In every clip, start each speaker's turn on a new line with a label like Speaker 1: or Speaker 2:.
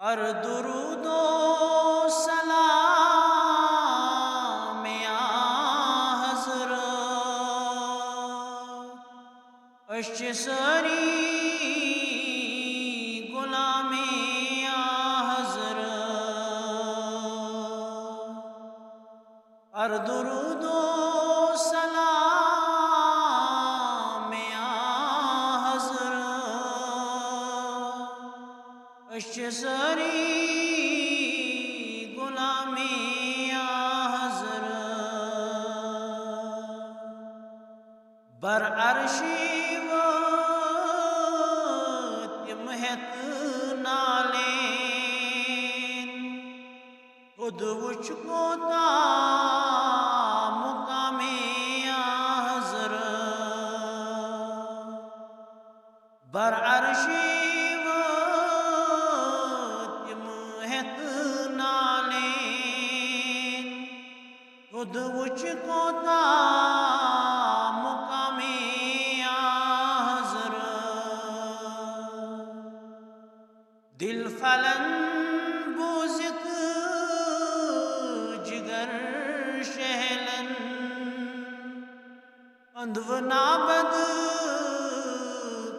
Speaker 1: ار درود و سلام یا حضرت اشچ سری غلام یا حضرت ار درود و سلام یا حضرت اشچ سری غلام یا حضرت بر عرشی و تمہت نالین خود وچ کوتا مقام یا حضرت بر عرشی و تمہت نالین خود وچ کوتا دل فلن بوزت جگر شہلن اندو نابد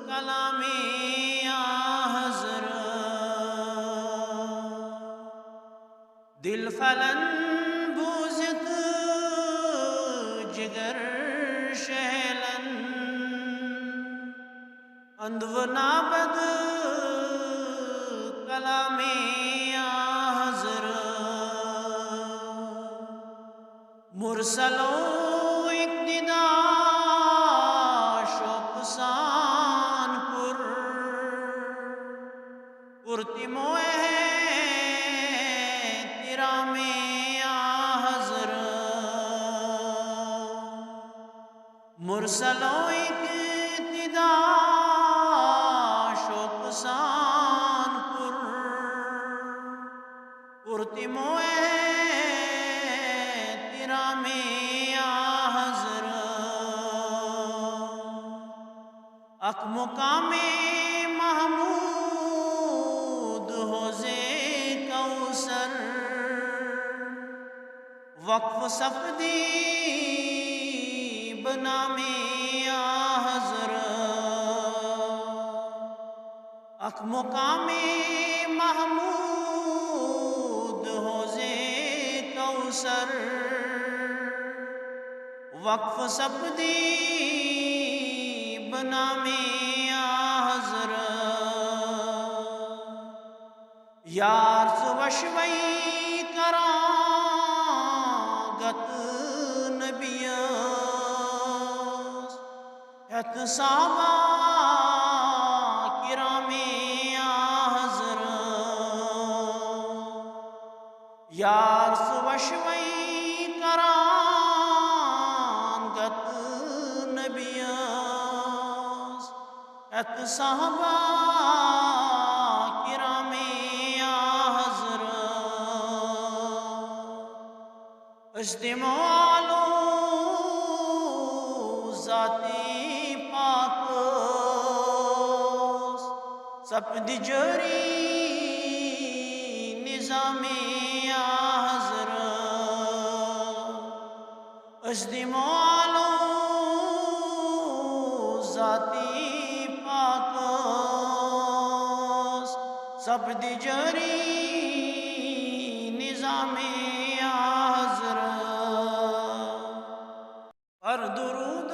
Speaker 1: کلام یا حضرت دل فلن بوزت جگر شہلن اندو نابد کلام یا حضرت مرسل و اقتدا شوق سان پرتی موئے تیرام یا حضرت مرسل و اقتدا شوق سان پرتی موئے تیرام یا حضرت اک مقام محمود حوضے کوثر وقف صفدی بنام یا حضرت اک مقام محمود کوثر وقف صفدی بنام یا حضرت یار سوشوی کراغت نبیس ہت صحابہ کرام یا حضرت یار سوشوی کرانگت نبیس ات صحابہ کرام یا حضرت استعمالو ذاتی پاک سپد جری نظام یا حضرت اشدمالو ذاتی پاک سپد جری نظام یا حضرت پر درود و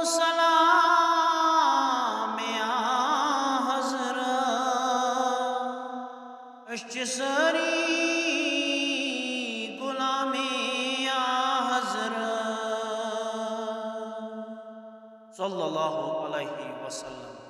Speaker 1: سلام یا حضرت اشچ سری غلام یا حضرت صلی اللہ علیہ وسلم